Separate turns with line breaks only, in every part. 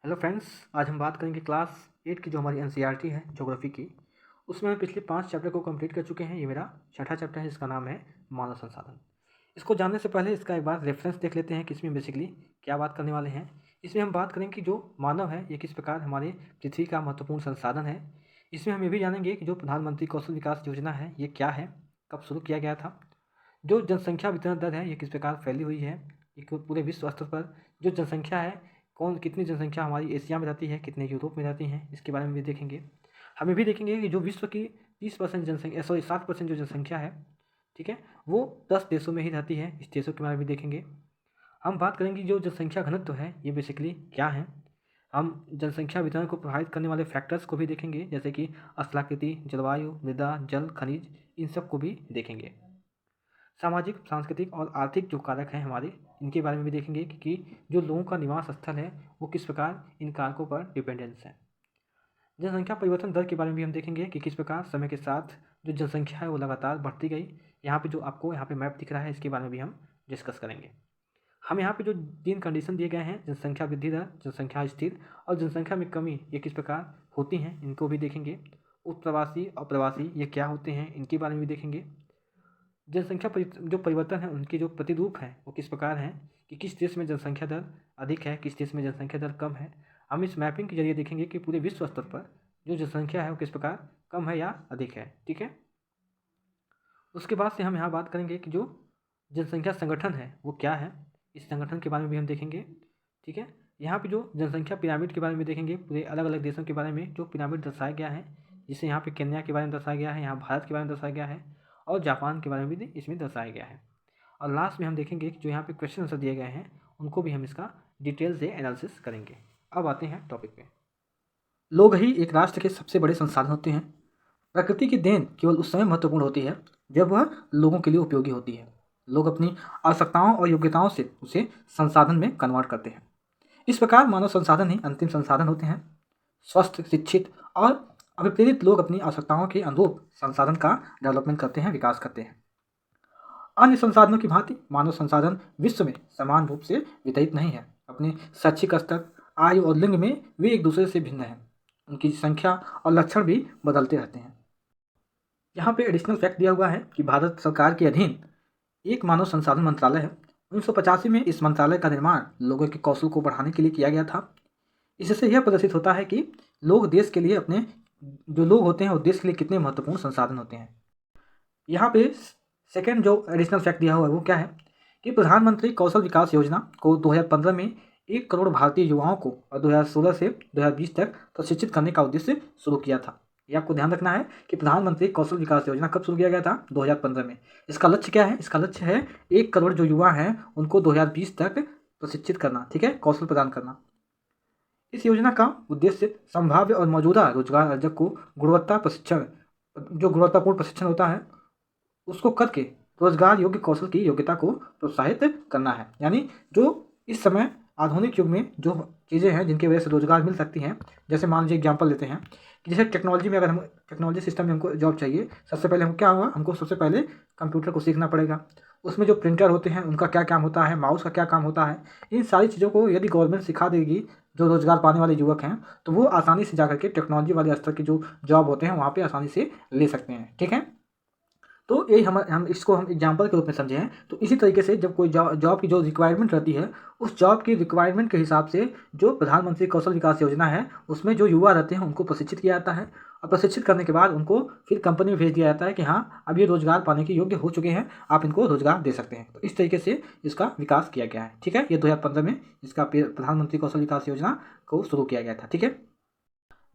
Hello friends, आज हम बात करेंगे क्लास 8 की जो हमारी एनसीईआरटी है ज्योग्राफी की। उसमें हम पिछले 5 चैप्टर को कंप्लीट कर चुके हैं। ये मेरा छठा चैप्टर है जिसका नाम है मानव संसाधन। इसको जानने से पहले इसका एक बार रेफरेंस देख लेते हैं कि इसमें बेसिकली क्या बात करने वाले हैं। इसमें हम बात करेंगे कि जो मानव है ये किस प्रकार हमारे पृथ्वी का महत्वपूर्ण संसाधन है। इसमें हम ये भी जानेंगे कि जो प्रधानमंत्री कौशल विकास योजना है ये क्या है, कब शुरू किया गया था, जो जनसंख्या वितरण दर है ये किस प्रकार फैली हुई है, एक पूरे विश्व स्तर पर जो जनसंख्या है, कौन कितनी जनसंख्या हमारी एशिया में रहती है, कितने यूरोप में रहती हैं, इसके बारे में भी देखेंगे। हम ये भी देखेंगे कि जो विश्व की 30% जनसंख्या 60% जो जनसंख्या है, ठीक है, वो 10 देशों में ही रहती है। इस देशों के बारे में भी देखेंगे। हम बात करेंगे जो जनसंख्या घनत्व है ये बेसिकली क्या है। हम जनसंख्या वितरण को प्रभावित करने वाले फैक्टर्स को भी देखेंगे, जैसे कि स्थलाकृति, जलवायु, मृदा, जल, खनिज, इन सब को भी देखेंगे। सामाजिक, सांस्कृतिक और आर्थिक जो कारक हैं हमारे, इनके बारे में भी देखेंगे कि जो लोगों का निवास स्थल है वो किस प्रकार इन कारकों पर डिपेंडेंस है। जनसंख्या परिवर्तन दर के बारे में भी हम देखेंगे कि किस प्रकार समय के साथ जो जनसंख्या है वो लगातार बढ़ती गई। यहाँ पे जो आपको यहाँ पे मैप दिख रहा है इसके बारे में भी हम डिस्कस करेंगे। हम यहाँ पे जो 3 कंडीशन दिए गए हैं, जनसंख्या वृद्धि दर, जनसंख्या स्थिर और जनसंख्या में कमी, ये किस प्रकार होती हैं इनको भी देखेंगे। उत्प्रवासी और प्रवासी ये क्या होते हैं इनके बारे में भी देखेंगे। जनसंख्या जो परिवर्तन है उनके जो प्रतिरूप हैं वो किस प्रकार हैं, कि किस देश में जनसंख्या दर अधिक है, किस देश में जनसंख्या दर कम है। हम इस मैपिंग के जरिए देखेंगे कि पूरे विश्व स्तर पर जो जनसंख्या है वो किस प्रकार कम है या अधिक है। ठीक है, उसके बाद से हम यहाँ बात करेंगे कि जो जनसंख्या संगठन है वो क्या है, इस संगठन के बारे में भी हम देखेंगे। ठीक है, यहाँ पे जो जनसंख्या पिरामिड के बारे में देखेंगे, पूरे अलग अलग देशों के बारे में जो पिरामिड दर्शाया गया है, जिसे यहाँ पे केन्या के बारे में दर्शाया गया है, यहाँ भारत के बारे में दर्शाया गया है और जापान के बारे में भी इसमें दर्शाया गया है। और लास्ट में हम देखेंगे कि जो यहाँ पे क्वेश्चन आंसर दिए गए हैं उनको भी हम इसका डिटेल से एनालिसिस करेंगे। अब आते हैं टॉपिक पे। लोग ही एक राष्ट्र के सबसे बड़े संसाधन होते हैं। प्रकृति की देन केवल उस समय महत्वपूर्ण होती है जब वह लोगों के लिए उपयोगी होती है। लोग अपनी आवश्यकताओं और योग्यताओं से उसे संसाधन में कन्वर्ट करते हैं। इस प्रकार मानव संसाधन ही अंतिम संसाधन होते हैं। स्वस्थ, शिक्षित और अभिप्रेरित लोग अपनी आवश्यकताओं के अनुरूप संसाधन का डेवलपमेंट करते हैं, विकास करते हैं। अन्य संसाधनों की भांति मानव संसाधन विश्व में समान रूप से वितरित नहीं है। अपने शैक्षिक स्तर, आयु और लिंग में वे एक दूसरे से भिन्न हैं। उनकी संख्या और लक्षण भी बदलते रहते हैं। यहाँ पे एडिशनल फैक्ट दिया हुआ है कि भारत सरकार के अधीन एक मानव संसाधन मंत्रालय है। 1985 में इस मंत्रालय का निर्माण लोगों के कौशल को बढ़ाने के लिए किया गया था। इससे यह प्रदर्शित होता है कि लोग देश के लिए अपने जो लोग होते हैं वो देश के लिए कितने महत्वपूर्ण संसाधन होते हैं। यहाँ पे सेकेंड जो एडिशनल फैक्ट दिया हुआ है वो क्या है कि प्रधानमंत्री कौशल विकास योजना को 2015 में 1 करोड़ भारतीय युवाओं को और 2016 से 2020 तक प्रशिक्षित करने का उद्देश्य शुरू किया था। ये आपको ध्यान रखना है कि प्रधानमंत्री कौशल विकास योजना कब शुरू किया गया था, 2015 में। इसका लक्ष्य क्या है, इसका लक्ष्य है 1 करोड़ जो युवा हैं उनको 2020 तक प्रशिक्षित करना, ठीक है, कौशल प्रदान करना। इस योजना का उद्देश्य संभाव्य और मौजूदा रोजगार अर्जक को गुणवत्ता प्रशिक्षण, जो गुणवत्तापूर्ण प्रशिक्षण होता है उसको करके रोजगार योग्य कौशल की योग्यता को प्रोत्साहित करना है। यानी जो इस समय आधुनिक युग में जो चीज़ें हैं जिनकी वजह से रोजगार मिल सकती हैं, जैसे मान लीजिए एग्जांपल लेते हैं कि जैसे टेक्नोलॉजी में, अगर हम टेक्नोलॉजी सिस्टम में हमको जॉब चाहिए, सबसे पहले हमको क्या होगा, हमको सबसे पहले कंप्यूटर को सीखना पड़ेगा। उसमें जो प्रिंटर होते हैं उनका क्या काम होता है, माउस का क्या काम होता है, इन सारी चीज़ों को यदि गवर्नमेंट सिखा देगी जो रोजगार पाने वाले युवक हैं, तो वो आसानी से जा करके टेक्नोलॉजी वाले स्तर की जो जॉब होते हैं वहाँ पर आसानी से ले सकते हैं। ठीक है, तो यही हम इसको हम एग्जाम्पल के रूप में समझे हैं। तो इसी तरीके से जब कोई जॉब की जो रिक्वायरमेंट रहती है, उस जॉब की रिक्वायरमेंट के हिसाब से जो प्रधानमंत्री कौशल विकास योजना है उसमें जो युवा रहते हैं उनको प्रशिक्षित किया जाता है और प्रशिक्षित करने के बाद उनको फिर कंपनी में भेज दिया जाता है कि हाँ अब ये रोजगार पाने के योग्य हो चुके हैं, आप इनको रोजगार दे सकते हैं। तो इस तरीके से इसका विकास किया गया है। ठीक है, ये 2015 में इसका प्रधानमंत्री कौशल विकास योजना को शुरू किया गया था। ठीक है,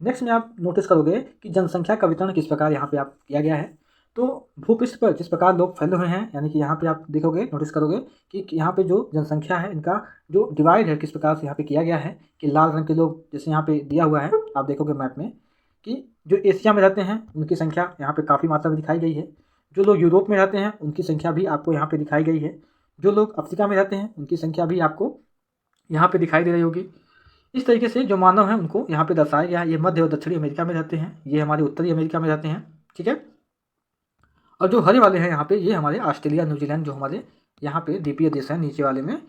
नेक्स्ट में आप नोटिस करोगे कि जनसंख्या का वितरण किस प्रकार यहाँ पे आप किया गया है। तो भूपृष्ठ पर जिस प्रकार लोग फैले हुए हैं, यानी कि यहाँ पे आप देखोगे, नोटिस करोगे कि यहाँ पे जो जनसंख्या है इनका जो डिवाइड है किस प्रकार से यहाँ पे किया गया है कि लाल रंग के लोग जैसे यहाँ पे दिया हुआ है, आप देखोगे मैप में कि जो एशिया में रहते हैं उनकी संख्या यहाँ पे काफ़ी मात्रा में दिखाई गई है। जो लोग यूरोप में रहते हैं उनकी संख्या भी आपको यहाँ पे दिखाई गई है। जो लोग अफ्रीका में रहते हैं उनकी संख्या भी आपको यहाँ पे दिखाई दे रही होगी। इस तरीके से जो मानव हैं उनको यहाँ पे दर्शाया गया है। ये मध्य और दक्षिणी अमेरिका में रहते हैं, ये हमारे उत्तरी अमेरिका में रहते हैं। ठीक है, और जो हरे वाले हैं यहाँ पे ये हमारे ऑस्ट्रेलिया, न्यूजीलैंड, जो हमारे यहाँ पे द्वीपीय देश हैं नीचे वाले में,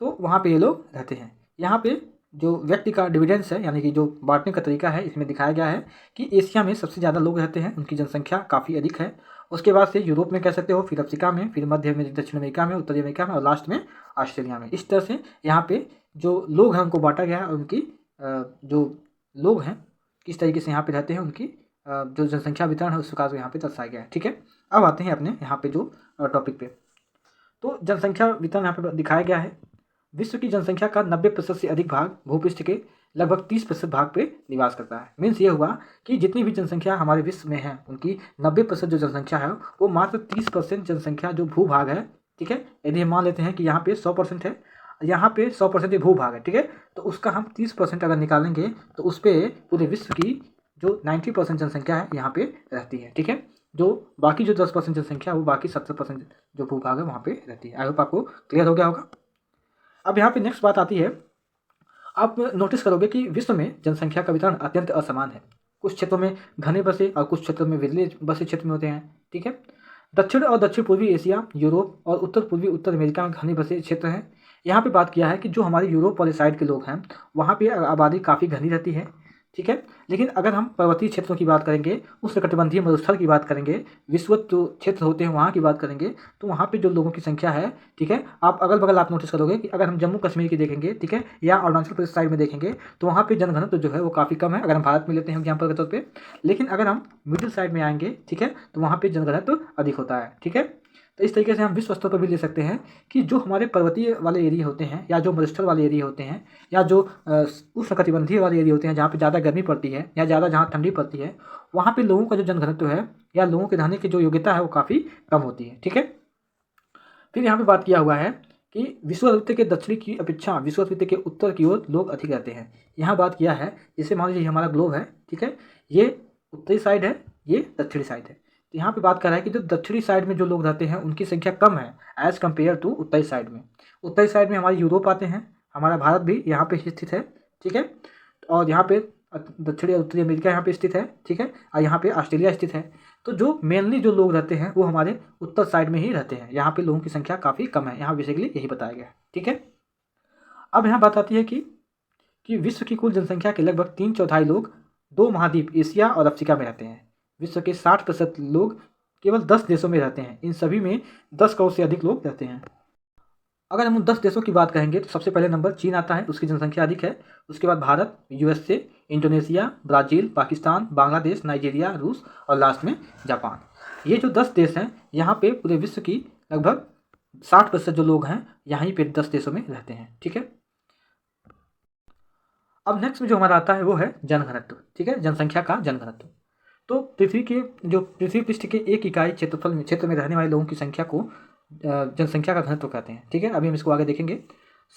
तो वहाँ पे ये लोग रहते हैं। यहाँ पे जो व्यक्ति का डिविडेंस है, यानी कि जो बांटने का तरीका है, इसमें दिखाया गया है कि एशिया में सबसे ज़्यादा लोग रहते हैं, उनकी जनसंख्या काफ़ी अधिक है। उसके बाद से यूरोप में कह सकते हो, फिर अफ्रीका में, फिर मध्य में, दक्षिण अमेरिका में, उत्तरी अमेरिका में और लास्ट में ऑस्ट्रेलिया में। इस तरह से यहाँ पे जो लोग हैं उनको बांटा गया है और उनकी जो लोग हैं किस तरीके से यहाँ पे रहते हैं, उनकी जो जनसंख्या वितरण है उस प्रकार से यहाँ पे दर्शाया गया है। ठीक है, अब आते हैं अपने यहाँ पे जो टॉपिक पे। तो जनसंख्या वितरण यहाँ पे दिखाया गया है। विश्व की जनसंख्या का 90% से अधिक भाग भूपृष्ठ के लगभग 30% भाग पे निवास करता है। मीन्स ये हुआ कि जितनी भी जनसंख्या हमारे विश्व में है उनकी 90% जो जनसंख्या है वो मात्र 30% जनसंख्या जो भूभाग है, ठीक है, यदि हम मान लेते हैं कि यहाँ पे 100% है, यहाँ पे 100% भूभाग है, ठीक है, तो उसका हम 30% अगर निकालेंगे तो उस पर पूरे विश्व की जो 90% जनसंख्या है यहाँ पे रहती है। ठीक है, जो बाकी जो 10% जनसंख्या है वो बाकी 70% जो भूभाग है वहाँ पे रहती है। आई होप आपको क्लियर हो गया होगा। अब यहाँ पे नेक्स्ट बात आती है, आप नोटिस करोगे कि विश्व में जनसंख्या का वितरण अत्यंत असमान है। कुछ क्षेत्रों में घने बसे और कुछ क्षेत्रों में विरले बसे क्षेत्र में होते हैं। ठीक है, दक्षिण और दक्षिण पूर्वी एशिया, यूरोप और उत्तर पूर्वी उत्तर अमेरिका में घने बसे क्षेत्र हैं। यहाँ पे बात किया है कि जो हमारे यूरोप वाले साइड के लोग हैं वहाँ पे आबादी काफ़ी घनी रहती है। ठीक है, लेकिन अगर हम पर्वतीय क्षेत्रों की बात करेंगे, उष्णकटिबंधीय मरुस्थल की बात करेंगे, विषुवत जो क्षेत्र होते हैं वहाँ की बात करेंगे, तो वहाँ पे जो लोगों की संख्या है, ठीक है, आप अगल बगल आप नोटिस करोगे कि अगर हम जम्मू कश्मीर की देखेंगे, ठीक है, या अरुणाचल प्रदेश साइड में देखेंगे तो वहाँ पे जनघनत्व जो है वो काफ़ी कम है, अगर हम भारत में लेते हैं एग्जाम्पल के तौर पर। लेकिन अगर हम मिडिल साइड में आएंगे, ठीक है, तो वहाँ पर जनघनत्व अधिक होता है। ठीक है, तो इस तरीके से हम विश्व स्तर पर भी ले सकते हैं कि जो हमारे पर्वतीय वाले एरिया होते हैं या जो मरुस्थल वाले एरिया होते हैं या जो उष्णकटिबंधीय वाले एरिया होते हैं जहाँ पे ज़्यादा गर्मी पड़ती है या ज़्यादा जहाँ ठंडी पड़ती है, वहाँ पे लोगों का जो जनघनत्व है या लोगों के रहने की जो योग्यता है वो काफ़ी कम होती है। ठीक है, फिर यहाँ पर बात किया हुआ है कि विषुववृत्त के दक्षिणी की अपेक्षा विषुववृत्त के उत्तर की ओर लोग अधिक रहते हैं। यहाँ बात किया है, जैसे मान लीजिए हमारा ग्लोब है, ठीक है, ये उत्तरी साइड है, ये दक्षिणी साइड है। तो यहाँ पे बात कर रहा है कि जो दक्षिणी साइड में जो लोग रहते हैं उनकी संख्या कम है एज़ कम्पेयर टू उत्तरी साइड में। उत्तरी साइड में हमारे यूरोप आते हैं, हमारा भारत भी यहाँ पे स्थित है। ठीक है, और यहाँ पे दक्षिणी और उत्तरी अमेरिका यहाँ पे स्थित है। ठीक है, और यहाँ पे ऑस्ट्रेलिया स्थित है। तो जो मेनली जो लोग रहते हैं वो हमारे उत्तर साइड में ही रहते हैं। यहाँ पे लोगों की संख्या काफ़ी कम है, यहाँ बेसिकली यही बताया गया है। ठीक है, अब यहाँ बात आती है कि विश्व की कुल जनसंख्या के लगभग 3/4 लोग 2 महाद्वीप एशिया और अफ्रीका में रहते हैं। विश्व के 60% लोग केवल 10 देशों में रहते हैं। इन सभी में 10 करोड़ से अधिक लोग रहते हैं। अगर हम उन 10 देशों की बात करेंगे तो सबसे पहले नंबर चीन आता है, उसकी जनसंख्या अधिक है। उसके बाद Bharat, USA, Indonesia, Brazil, Pakistan, Bangladesh, Nigeria, रूस और लास्ट में जापान। ये जो 10 देश हैं यहाँ पे पूरे विश्व की लगभग 60% जो लोग हैं यहीं पे 10 देशों में रहते हैं। ठीक है, अब नेक्स्ट में जो हमारा आता है वो है जनघनत्व। ठीक है, जनसंख्या का जनघनत्व। तो पृथ्वी पृष्ठ के एक इकाई क्षेत्र में रहने वाले लोगों की संख्या को जनसंख्या का घनत्व कहते हैं। ठीक है, अभी हम इसको आगे देखेंगे।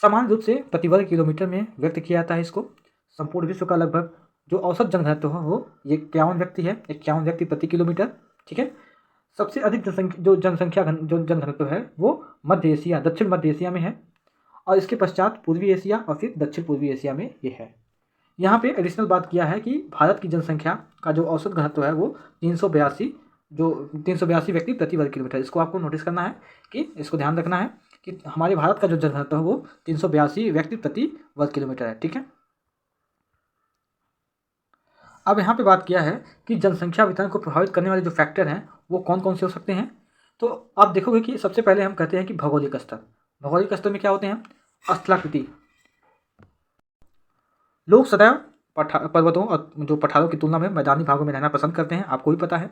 समान रूप से प्रति वर्ग किलोमीटर में व्यक्त किया जाता है इसको। संपूर्ण विश्व का लगभग जो औसत जनघनत्व हो वो 51 व्यक्ति है, 51 व्यक्ति प्रति किलोमीटर। ठीक है, सबसे अधिक जो जनघनत्व है वो मध्य एशिया, दक्षिण मध्य एशिया में है और इसके पश्चात पूर्वी एशिया और फिर दक्षिण पूर्वी एशिया में ये है। यहाँ पे एडिशनल बात किया है कि भारत की जनसंख्या का जो औसत घनत्व है वो 382 व्यक्ति प्रति वर्ग किलोमीटर। इसको आपको नोटिस करना है कि इसको ध्यान रखना है कि हमारे भारत का जो जनघनत्व है वो 382 व्यक्ति प्रति वर्ग किलोमीटर है। ठीक है, अब यहाँ पे बात किया है कि जनसंख्या वितरण को प्रभावित करने वाले जो फैक्टर हैं वो कौन कौन से हो सकते हैं। तो आप देखोगे कि सबसे पहले हम कहते हैं कि भौगोलिक स्तर। भौगोलिक स्तर में क्या होते हैं? स्थलाकृति। लोग सदैव पर्वतों और जो पठारों की तुलना में मैदानी भागों में रहना पसंद करते हैं, आपको भी पता है,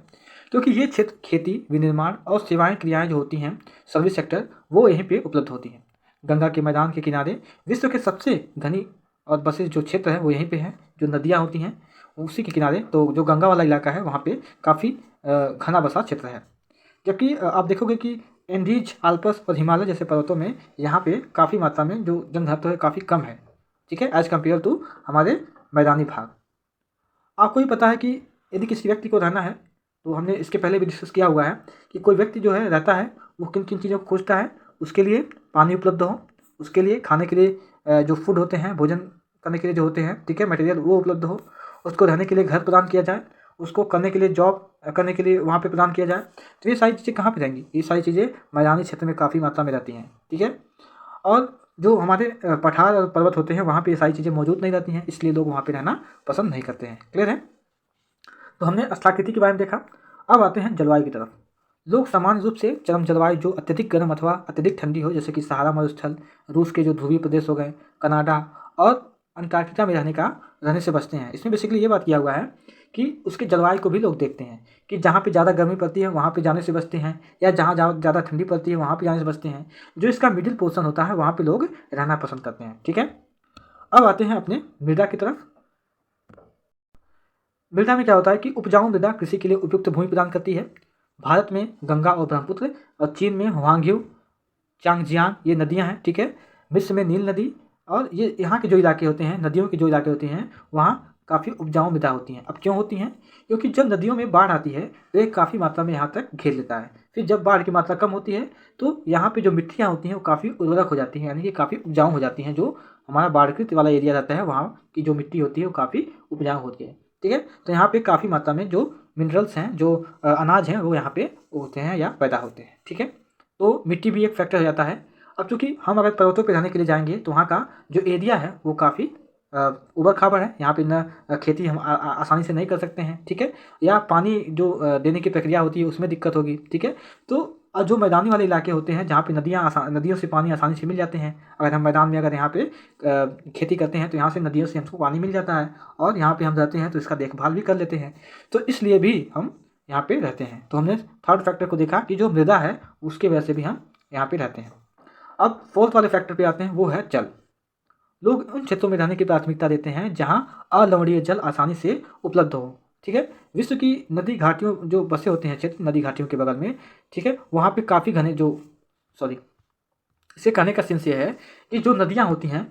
क्योंकि ये क्षेत्र खेती, विनिर्माण और सेवाएं क्रियाएं जो होती हैं, सर्विस सेक्टर, वो यहीं पे उपलब्ध होती हैं। गंगा के मैदान के किनारे विश्व के सबसे घनी और बसे जो क्षेत्र है वो यहीं पे है। जो नदियाँ होती हैं उसी के किनारे, तो जो गंगा वाला इलाका है वहाँ पे काफ़ी घना बसा क्षेत्र है। जबकि आप देखोगे कि एंडीज, आल्प्स और हिमालय जैसे पर्वतों में यहाँ पे काफ़ी मात्रा में जो जनघनत्व है काफ़ी कम है। ठीक है, एज कम्पेयर टू हमारे मैदानी भाग। आपको भी पता है कि यदि किसी व्यक्ति को रहना है, तो हमने इसके पहले भी डिस्कस किया हुआ है कि कोई व्यक्ति जो है रहता है वो किन किन चीज़ों को खोजता है। उसके लिए पानी उपलब्ध हो, उसके लिए खाने के लिए जो फूड होते हैं, भोजन करने के लिए जो होते हैं, ठीक है, मटेरियल वो उपलब्ध हो, उसको रहने के लिए घर प्रदान किया जाए, उसको करने के लिए जॉब करने के लिए वहाँ पे प्रदान किया जाए। तो ये सारी चीज़ें कहाँ पे रहेंगी? ये सारी चीज़ें मैदानी क्षेत्र में काफ़ी मात्रा में रहती हैं। ठीक है, और जो हमारे पठार और पर्वत होते हैं वहाँ पे ये सारी चीज़ें मौजूद नहीं रहती हैं, इसलिए लोग वहाँ पे रहना पसंद नहीं करते हैं। क्लियर है? तो हमने स्थलाकृति के बारे में देखा। अब आते हैं जलवायु की तरफ। लोग सामान्य रूप से चरम जलवायु जो अत्यधिक गर्म अथवा अत्यधिक ठंडी हो, जैसे कि सहारा मरुस्थल, रूस के जो ध्रुवीय प्रदेश हो गए, कनाडा और अंटार्कटिका में रहने से बचते हैं। इसमें बेसिकली ये बात किया हुआ है कि उसके जलवायु को भी लोग देखते हैं कि जहाँ पे ज़्यादा गर्मी पड़ती है वहाँ पे जाने से बचते हैं, या जहाँ ज़्यादा ठंडी पड़ती है वहाँ पे जाने से बचते हैं। जो इसका मिडिल पोर्शन होता है वहाँ पे लोग रहना पसंद करते हैं। ठीक है, अब आते हैं अपने मृदा की तरफ। मृदा में क्या होता है कि उपजाऊ मृदा कृषि के लिए उपयुक्त भूमि प्रदान करती है। भारत में गंगा और ब्रह्मपुत्र, और चीन में हुआंग्यू, चांगजियांग ये नदियां हैं। ठीक है, मिस्र में नील नदी, और ये यहाँ के जो इलाके होते हैं, नदियों के जो इलाके होते हैं वहाँ काफ़ी उपजाऊ मृदा होती हैं। अब क्यों होती हैं? क्योंकि जब नदियों में बाढ़ आती है तो ये काफ़ी मात्रा में यहाँ तक घेर लेता है। फिर जब बाढ़ की मात्रा कम होती है तो यहाँ पे जो मिट्टियाँ होती हैं वो काफ़ी उर्वरक हो जाती हैं, यानी कि काफ़ी उपजाऊ हो जाती हैं। जो हमारा बाढ़ग्रस्त वाला एरिया रहता है वहाँ की जो मिट्टी होती है वो काफ़ी उपजाऊ होती है। ठीक है, तो यहाँ पे काफ़ी मात्रा में जो मिनरल्स हैं, जो अनाज हैं, वो यहाँ पे उगते हैं या पैदा होते हैं। ठीक है, तो मिट्टी भी एक फैक्टर हो जाता है। अब चूँकि हम अगर पर्वतों पे रहने के लिए जाएंगे तो वहाँ का जो एरिया है वो काफ़ी ऊबड़ खाबड़ है। यहाँ पे न खेती हम आसानी से नहीं कर सकते हैं। ठीक है, या पानी जो देने की प्रक्रिया होती है उसमें दिक्कत होगी। ठीक है, तो जो मैदानी वाले इलाके होते हैं जहाँ पे नदियों से पानी आसानी से मिल जाते हैं, अगर हम मैदान में अगर यहाँ पे खेती करते हैं तो यहाँ से नदियों से हमको पानी मिल जाता है, और यहाँ पे हम रहते हैं तो इसका देखभाल भी कर लेते हैं, तो इसलिए भी हम यहाँ पे रहते हैं। तो हमने थर्ड फैक्टर को देखा कि जो मृदा है उसके वजह से भी हम यहाँ पे रहते हैं। अब फोर्थ वाले फैक्टर पे आते हैं, वो है जल। लोग उन क्षेत्रों में रहने की प्राथमिकता देते हैं जहाँ अलवणीय जल आसानी से उपलब्ध हो। ठीक है, विश्व की नदी घाटियों जो बसे होते हैं क्षेत्र नदी घाटियों के बगल में, ठीक है, वहाँ पे काफ़ी घने जो सॉरी इसे कहने का सेंस ये है कि जो नदियाँ होती हैं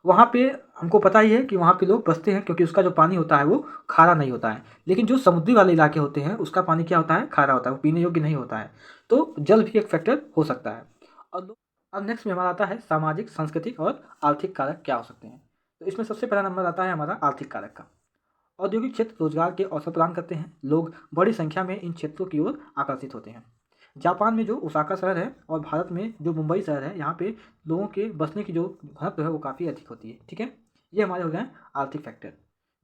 वहाँ पे हमको पता ही है कि वहाँ पे लोग बसते हैं, क्योंकि उसका जो पानी होता है वो खारा नहीं होता है। लेकिन जो समुद्री वाले इलाके होते हैं उसका पानी क्या होता है? खारा होता है, वो पीने योग्य नहीं होता है। तो जल भी एक फैक्टर हो सकता है। और अब नेक्स्ट में हमारा आता है सामाजिक, सांस्कृतिक और आर्थिक कारक क्या हो सकते हैं। तो इसमें सबसे पहला नंबर आता है हमारा आर्थिक कारक का। औद्योगिक क्षेत्र रोजगार के अवसर प्रदान करते हैं, लोग बड़ी संख्या में इन क्षेत्रों की ओर आकर्षित होते हैं। जापान में जो ओसाका शहर है और भारत में जो मुंबई शहर है, यहाँ पे लोगों के बसने की जो घनत्व है वो काफ़ी अधिक होती है। ठीक है, ये हमारे हो गए आर्थिक फैक्टर।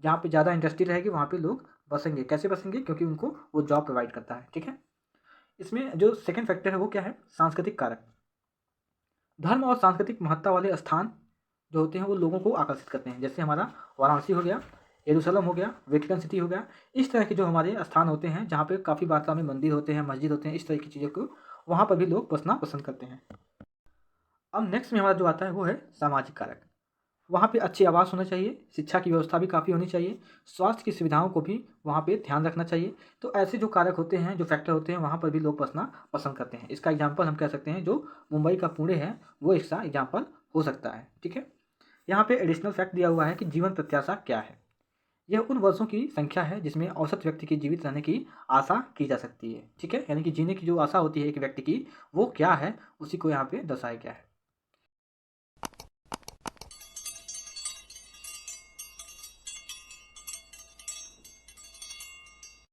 जहाँ पे ज़्यादा इंडस्ट्री रहेगी वहाँ पे लोग बसेंगे। कैसे बसेंगे? क्योंकि उनको वो जॉब प्रोवाइड करता है। ठीक है, इसमें जो सेकेंड फैक्टर है वो क्या है? सांस्कृतिक कारक। धर्म और सांस्कृतिक महत्ता वाले स्थान जो होते हैं वो लोगों को आकर्षित करते हैं। जैसे हमारा वाराणसी हो गया, यरूशलेम हो गया, वेटिकन सिटी हो गया। इस तरह के जो हमारे स्थान होते हैं जहाँ पे काफ़ी मात्रा में मंदिर होते हैं, मस्जिद होते हैं, इस तरह की चीज़ों को वहाँ पर भी लोग बसना पसंद करते हैं। अब नेक्स्ट में हमारा जो आता है वो है सामाजिक कारक। वहाँ पे अच्छी आवास होना चाहिए, शिक्षा की व्यवस्था भी काफ़ी होनी चाहिए, स्वास्थ्य की सुविधाओं को भी वहाँ पे ध्यान रखना चाहिए। तो ऐसे जो कारक होते हैं, जो फैक्टर होते हैं, वहाँ पर भी लोग बसना पसंद करते हैं। इसका एग्जाम्पल हम कह सकते हैं जो मुंबई का पुणे है वो इसका एग्जाम्पल हो सकता है। ठीक है, यहाँ पे एडिशनल फैक्ट दिया हुआ है कि जीवन प्रत्याशा क्या है। यह उन वर्षों की संख्या है जिसमें औसत व्यक्ति की जीवित रहने की आशा की जा सकती है। ठीक है, यानी कि जीने की जो आशा होती है एक व्यक्ति की वो क्या है, उसी को यहाँ पे दर्शाया गया है।